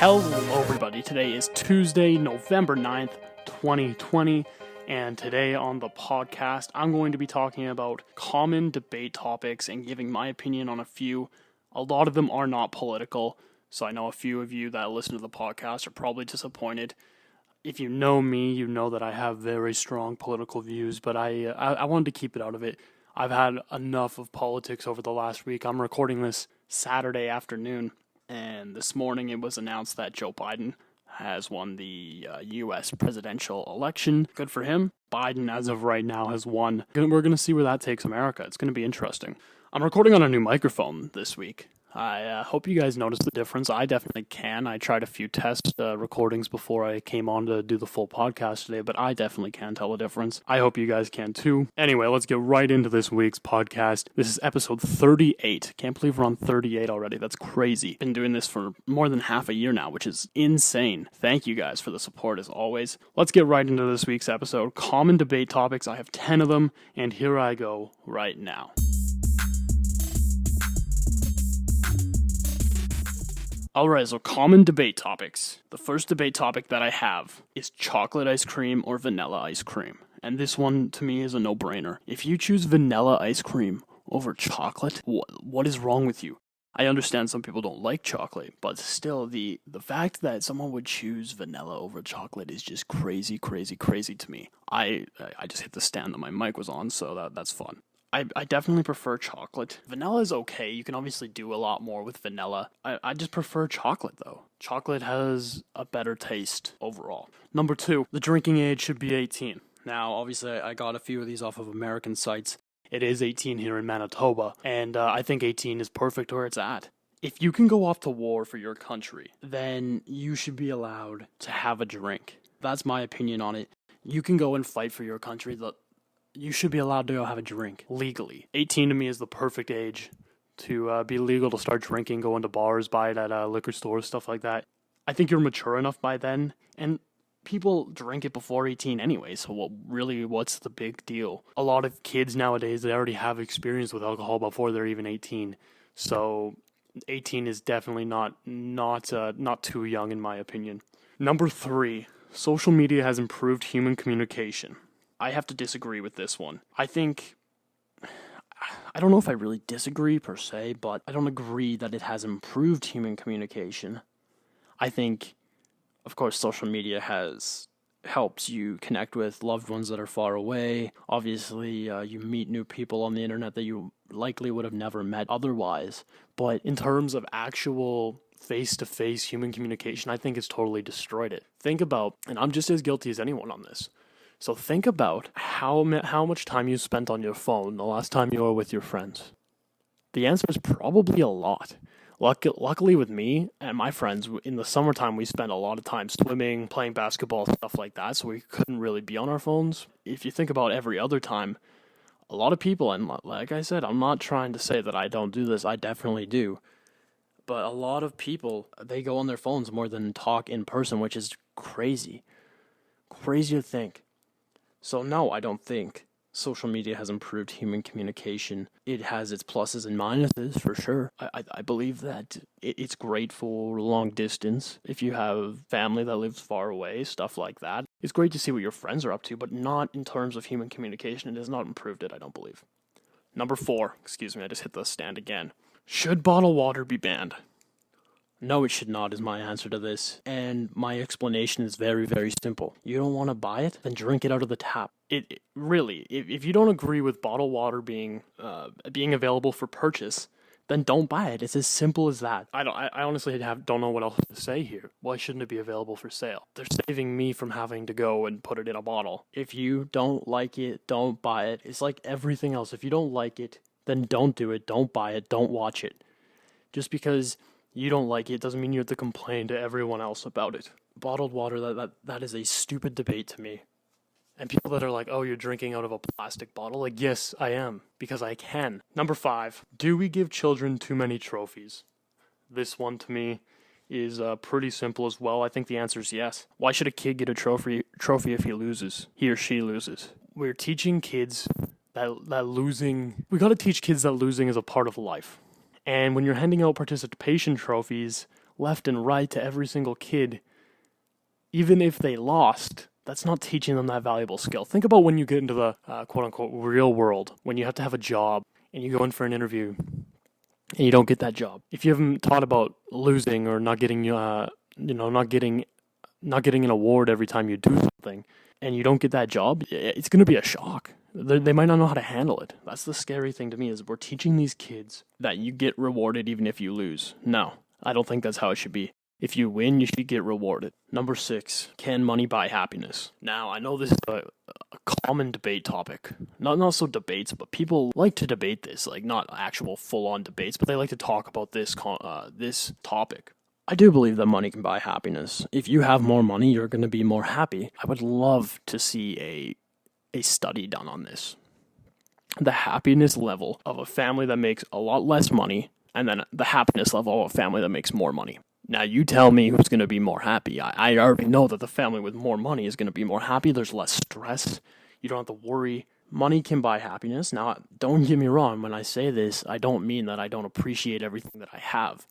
Hello everybody, today is Tuesday, November 9th, 2020, and today on the podcast, I'm going to be talking about common debate topics and giving my opinion on a few. A lot of them are not political, so I know a few of you that listen to the podcast are probably disappointed. If you know me, you know that I have very strong political views, but I wanted to keep it out of it. I've had enough of politics over the last week. I'm recording this Saturday afternoon. And this morning it was announced that Joe Biden has won the U.S. presidential election. Good for him. Biden, as of right now, has won. We're going to see where that takes America. It's going to be interesting. I'm recording on a new microphone this week. I hope you guys notice the difference. I definitely can. I tried a few test recordings before I came on to do the full podcast today, but I definitely can tell a difference. I hope you guys can too. Anyway, let's get right into this week's podcast. This is episode 38. Can't believe we're on 38 already. That's crazy. Been doing this for more than half a year now, which is insane. Thank you guys for the support as always. Let's get right into this week's episode. Common debate topics. I have 10 of them, and here I go right now. Alright, so common debate topics. The first debate topic that I have is chocolate ice cream or vanilla ice cream. And this one, to me, is a no-brainer. If you choose vanilla ice cream over chocolate, what is wrong with you? I understand some people don't like chocolate, but still, the fact that someone would choose vanilla over chocolate is just crazy to me. I just hit the stand that my mic was on, so that's fun. I definitely prefer chocolate. Vanilla is okay. You can obviously do a lot more with vanilla. I just prefer chocolate, though. Chocolate has a better taste overall. Number 2, the drinking age should be 18. Now, obviously, I got a few of these off of American sites. It is 18 here in Manitoba, and I think 18 is perfect where it's at. If you can go off to war for your country, then you should be allowed to have a drink. That's my opinion on it. You can go and fight for your country. You should be allowed to go have a drink legally. 18 to me is the perfect age to be legal to start drinking, go into bars, buy it at liquor stores, stuff like that. I think you're mature enough by then, and people drink it before 18 anyway, so what's the big deal? A lot of kids nowadays, they already have experience with alcohol before they're even 18, so 18 is definitely not too young in my opinion. Number 3, social media has improved human communication. I have to disagree with this one. I don't know if I really disagree per se, but I don't agree that it has improved human communication. I think, of course, social media has helped you connect with loved ones that are far away. Obviously, you meet new people on the internet that you likely would have never met otherwise. But in terms of actual face-to-face human communication, I think it's totally destroyed it. Think about, and I'm just as guilty as anyone on this, so think about how much time you spent on your phone the last time you were with your friends. The answer is probably a lot. Luckily with me and my friends, in the summertime we spent a lot of time swimming, playing basketball, stuff like that, so we couldn't really be on our phones. If you think about every other time, a lot of people, and like I said, I'm not trying to say that I don't do this, I definitely do. But a lot of people, they go on their phones more than talk in person, which is crazy. Crazy to think. So no, I don't think social media has improved human communication. It has its pluses and minuses, for sure. I believe that it's great for long distance. If you have family that lives far away, stuff like that. It's great to see what your friends are up to, but not in terms of human communication. It has not improved it, I don't believe. Number 4, excuse me, I just hit the stand again. Should bottled water be banned? No, it should not, is my answer to this. And my explanation is very simple. You don't want to buy it? Then drink it out of the tap. It really, if you don't agree with bottled water being available for purchase, then don't buy it. It's as simple as that. I honestly don't know what else to say here. Why shouldn't it be available for sale? They're saving me from having to go and put it in a bottle. If you don't like it, don't buy it. It's like everything else. If you don't like it, then don't do it. Don't buy it. Don't watch it. Just because you don't like it doesn't mean you have to complain to everyone else about it. Bottled water, that is a stupid debate to me. And people that are like, oh, you're drinking out of a plastic bottle? Like, yes, I am, because I can. Number 5, do we give children too many trophies? This one, to me, is pretty simple as well. I think the answer is yes. Why should a kid get a trophy if he or she loses? We're teaching kids that losing... We got to teach kids that losing is a part of life. And when you're handing out participation trophies, left and right to every single kid, even if they lost, that's not teaching them that valuable skill. Think about when you get into the quote-unquote real world, when you have to have a job and you go in for an interview and you don't get that job. If you haven't thought about losing or not getting, not getting an award every time you do something, and you don't get that job, it's going to be a shock. They might not know how to handle it. That's the scary thing to me, is we're teaching these kids that you get rewarded even if you lose. No, I don't think that's how it should be. If you win, you should get rewarded. Number 6, can money buy happiness? Now, I know this is a common debate topic. Not so debates, but people like to debate this, like not actual full-on debates, but they like to talk about this topic. I do believe that money can buy happiness. If you have more money, you're going to be more happy. I would love to see a study done on this. The happiness level of a family that makes a lot less money, and then the happiness level of a family that makes more money. Now, you tell me who's going to be more happy. I already know that the family with more money is going to be more happy. There's less stress. You don't have to worry. Money can buy happiness. Now, don't get me wrong. When I say this, I don't mean that I don't appreciate everything that I have.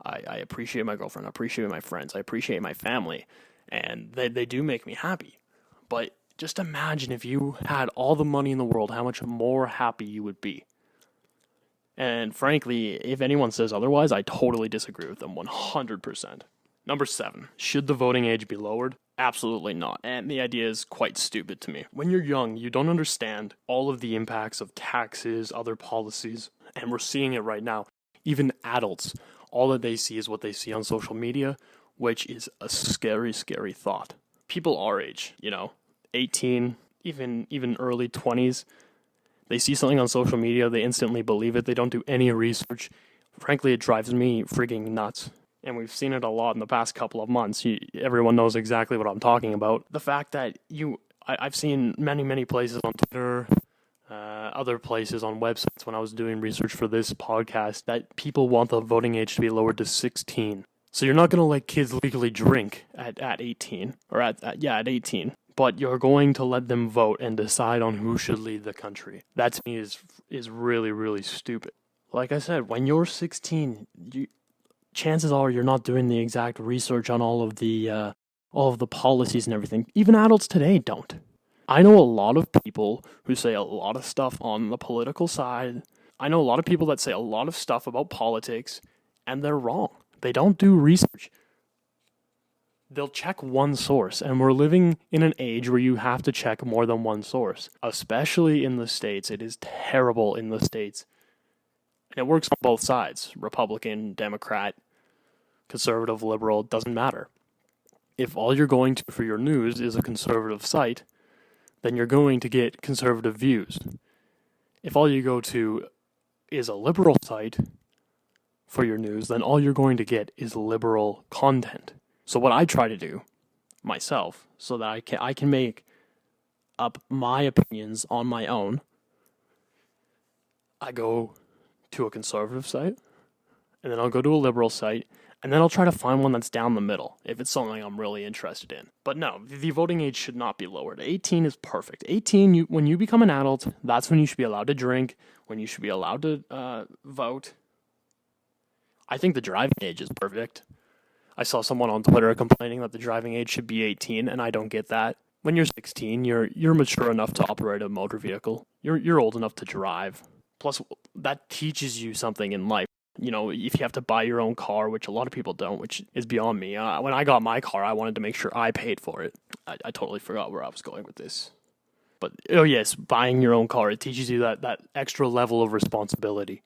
I appreciate my girlfriend. I appreciate my friends. I appreciate my family. And they do make me happy. But just imagine if you had all the money in the world, how much more happy you would be. And frankly, if anyone says otherwise, I totally disagree with them 100%. Number 7, should the voting age be lowered? Absolutely not. And the idea is quite stupid to me. When you're young, you don't understand all of the impacts of taxes, other policies, and we're seeing it right now. Even adults, all that they see is what they see on social media, which is a scary, scary thought. People our age, 18, even early 20s, they see something on social media, they instantly believe it, they don't do any research. Frankly, it drives me freaking nuts. And we've seen it a lot in the past couple of months. Everyone knows exactly what I'm talking about. The fact that I've seen many places on Twitter, other places on websites when I was doing research for this podcast, that people want the voting age to be lowered to 16. So you're not going to let kids legally drink at 18, or at 18. But you're going to let them vote and decide on who should lead the country. That to me is really, really stupid. Like I said, when you're 16, chances are you're not doing the exact research on all of the policies and everything. Even adults today don't. I know a lot of people who say a lot of stuff on the political side. I know a lot of people that say a lot of stuff about politics, and they're wrong. They don't do research. They'll check one source, and we're living in an age where you have to check more than one source, especially in the States. It is terrible in the States. And it works on both sides, Republican, Democrat, conservative, liberal, it doesn't matter. If all you're going to for your news is a conservative site, then you're going to get conservative views. If all you go to is a liberal site for your news, then all you're going to get is liberal content. So what I try to do myself, so that I can make up my opinions on my own, I go to a conservative site, and then I'll go to a liberal site, and then I'll try to find one that's down the middle, if it's something I'm really interested in. But no, the voting age should not be lowered. 18 is perfect. 18, when you become an adult, that's when you should be allowed to drink, when you should be allowed to vote. I think the driving age is perfect. I saw someone on Twitter complaining that the driving age should be 18, and I don't get that. When you're 16, you're mature enough to operate a motor vehicle. You're old enough to drive. Plus, that teaches you something in life. If you have to buy your own car, which a lot of people don't, which is beyond me. When I got my car, I wanted to make sure I paid for it. I totally forgot where I was going with this. But, oh yes, buying your own car, it teaches you that extra level of responsibility.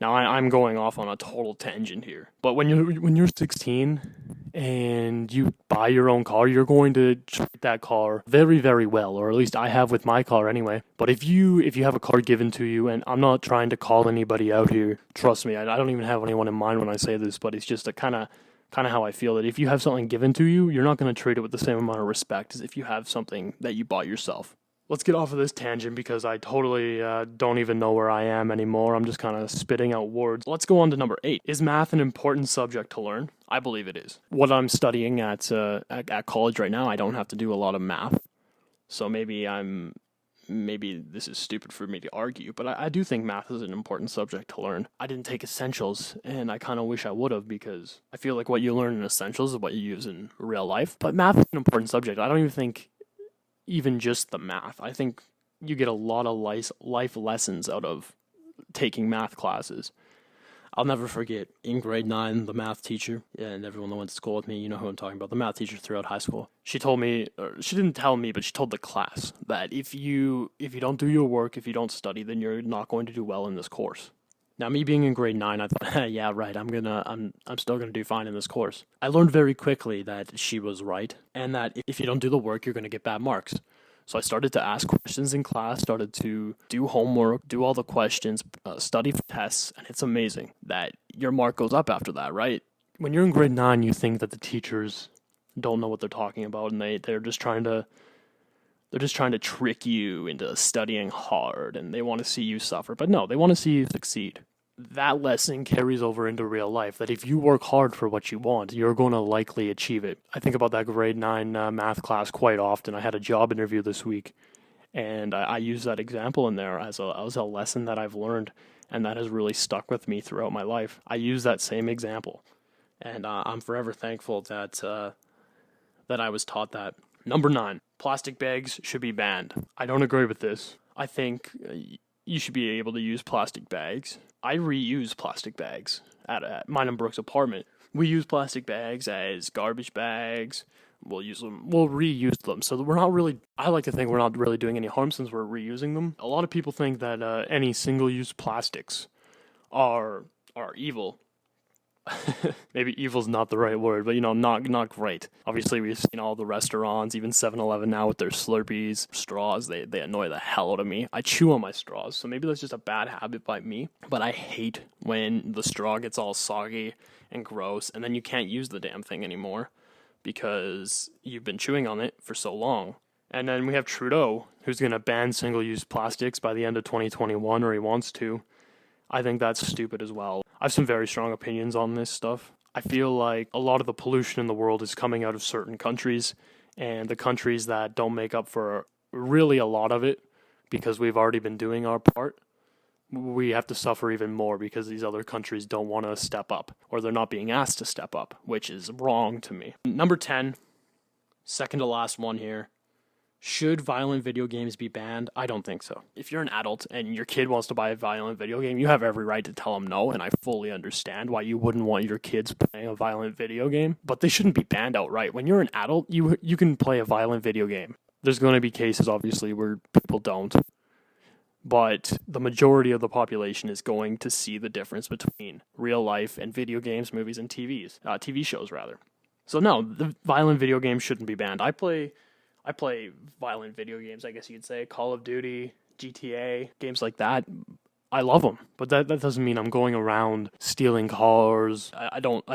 Now, I'm going off on a total tangent here. But when you're 16 and you buy your own car, you're going to treat that car very, very well, or at least I have with my car anyway. But if you have a car given to you, and I'm not trying to call anybody out here, trust me, I don't even have anyone in mind when I say this, but it's just a kind of how I feel that if you have something given to you, you're not going to treat it with the same amount of respect as if you have something that you bought yourself. Let's get off of this tangent because I totally don't even know where I am anymore. I'm just kind of spitting out words. Let's go on to number 8. Is math an important subject to learn? I believe it is. What I'm studying at college right now, I don't have to do a lot of math. So maybe I'm maybe this is stupid for me to argue, but I do think math is an important subject to learn. I didn't take essentials, and I kind of wish I would have, because I feel like what you learn in essentials is what you use in real life. But math is an important subject. I don't even think even just the math. I think you get a lot of life lessons out of taking math classes. I'll never forget, in grade 9, the math teacher, and everyone that went to school with me, you know who I'm talking about, the math teacher throughout high school. She told me, or she didn't tell me, but she told the class that if you don't do your work, if you don't study, then you're not going to do well in this course. Now, me being in grade 9, I thought, yeah, right, I'm still gonna do fine in this course. I learned very quickly that she was right, and that if you don't do the work, you're gonna get bad marks. So I started to ask questions in class, started to do homework, do all the questions, study for tests, and it's amazing that your mark goes up after that, right? When you're in grade 9, you think that the teachers don't know what they're talking about, and they're just trying to trick you into studying hard, and they want to see you suffer. But no, they want to see you succeed. That lesson carries over into real life, that if you work hard for what you want, you're going to likely achieve it. I think about that grade 9 math class quite often. I had a job interview this week, and I use that example in there as a lesson that I've learned, and that has really stuck with me throughout my life. I use that same example, and I'm forever thankful that I was taught that. Number 9, plastic bags should be banned. I don't agree with this. I think you should be able to use plastic bags. I reuse plastic bags at mine and Brooke's apartment. We use plastic bags as garbage bags. We'll reuse them. So I like to think we're not really doing any harm since we're reusing them. A lot of people think that any single-use plastics are evil. Maybe evil's not the right word, but not great. Obviously, we've seen all the restaurants, even 7-Eleven now with their Slurpees, straws. They annoy the hell out of me. I chew on my straws, so maybe that's just a bad habit by me. But I hate when the straw gets all soggy and gross, and then you can't use the damn thing anymore because you've been chewing on it for so long. And then we have Trudeau, who's going to ban single-use plastics by the end of 2021, or he wants to. I think that's stupid as well. I have some very strong opinions on this stuff. I feel like a lot of the pollution in the world is coming out of certain countries, and the countries that don't make up for really a lot of it, because we've already been doing our part, we have to suffer even more because these other countries don't want to step up, or they're not being asked to step up, which is wrong to me. Number 10, second to last one here. Should violent video games be banned? I don't think so. If you're an adult and your kid wants to buy a violent video game, you have every right to tell them no, and I fully understand why you wouldn't want your kids playing a violent video game, but they shouldn't be banned outright. When you're an adult, you can play a violent video game. There's going to be cases, obviously, where people don't, but the majority of the population is going to see the difference between real life and video games, movies, and TV shows, rather. So no, the violent video games shouldn't be banned. I play violent video games, I guess you could say. Call of Duty, GTA, games like that. I love them, but that doesn't mean I'm going around stealing cars. I don't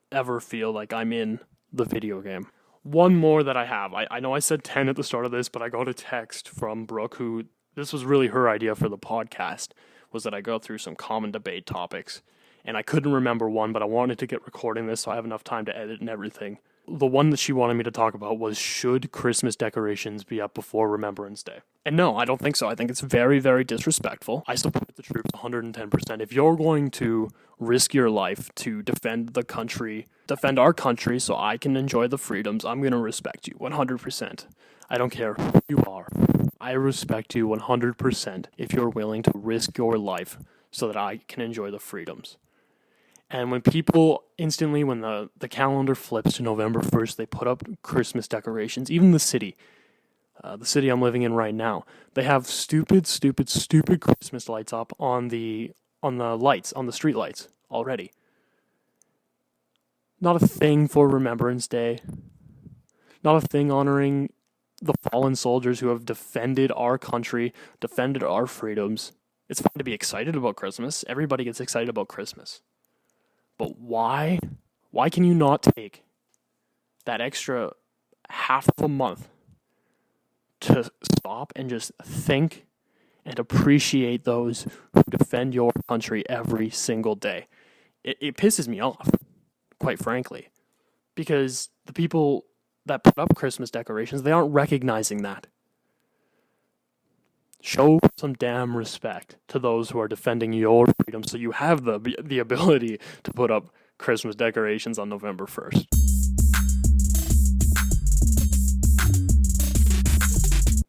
ever feel like I'm in the video game. One more that I have. I know I said 10 at the start of this, but I got a text from Brooke, who, this was really her idea for the podcast, was that I go through some common debate topics. And I couldn't remember one, but I wanted to get recording this so I have enough time to edit and everything. The one that she wanted me to talk about was, should Christmas decorations be up before Remembrance Day? And no, I don't think so. I think it's very, very disrespectful. I support the troops 110%. If you're going to risk your life to defend the country, defend our country so I can enjoy the freedoms, I'm going to respect you 100%. I don't care who you are. I respect you 100% if you're willing to risk your life so that I can enjoy the freedoms. And when people instantly, when the calendar flips to November 1st, they put up Christmas decorations, even the city I'm living in right now, they have stupid Christmas lights up on the street lights already. Not a thing for Remembrance Day. Not a thing honoring the fallen soldiers who have defended our country, defended our freedoms. It's fine to be excited about Christmas. Everybody gets excited about Christmas. But why? Why can you not take that extra half of a month to stop and just think and appreciate those who defend your country every single day? It pisses me off, quite frankly, because the people that put up Christmas decorations, they aren't recognizing that. Show some damn respect to those who are defending your freedom so you have the ability to put up Christmas decorations on November 1st.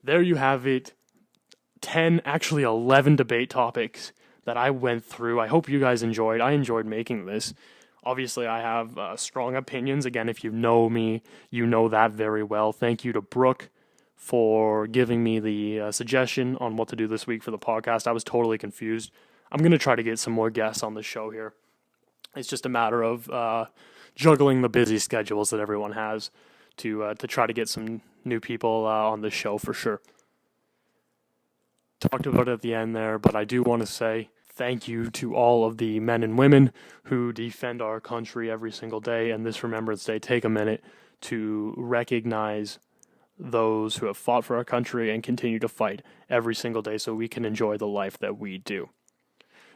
There you have it. 10, actually 11 debate topics that I went through. I hope you guys enjoyed. I enjoyed making this. Obviously, I have strong opinions. Again, if you know me, you know that very well. Thank you to Brooke for giving me the suggestion on what to do this week for the podcast. I was totally confused. I'm going to try to get some more guests on the show here. It's just a matter of juggling the busy schedules that everyone has to try to get some new people on the show for sure. Talked about it at the end there, but I do want to say thank you to all of the men and women who defend our country every single day. And this Remembrance Day, take a minute to recognize those who have fought for our country and continue to fight every single day so we can enjoy the life that we do.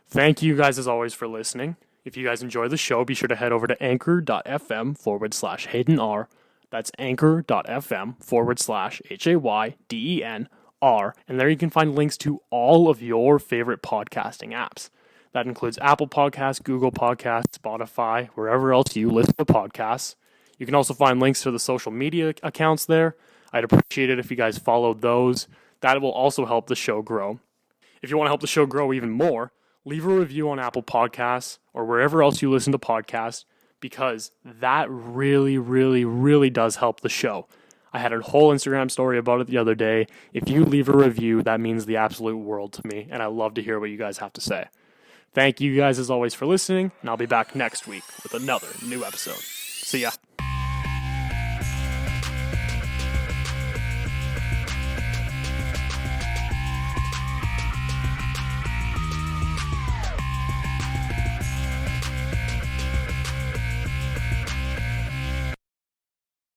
Thank you guys as always for listening. If you guys enjoy the show, be sure to head over to anchor.fm/HaydenR. That's anchor.fm/HaydenR. And there you can find links to all of your favorite podcasting apps. That includes Apple Podcasts, Google Podcasts, Spotify, wherever else you listen to podcasts. You can also find links to the social media accounts there. I'd appreciate it if you guys followed those. That will also help the show grow. If you want to help the show grow even more, leave a review on Apple Podcasts or wherever else you listen to podcasts, because that really, really, really does help the show. I had a whole Instagram story about it the other day. If you leave a review, that means the absolute world to me, and I love to hear what you guys have to say. Thank you guys as always for listening, and I'll be back next week with another new episode. See ya.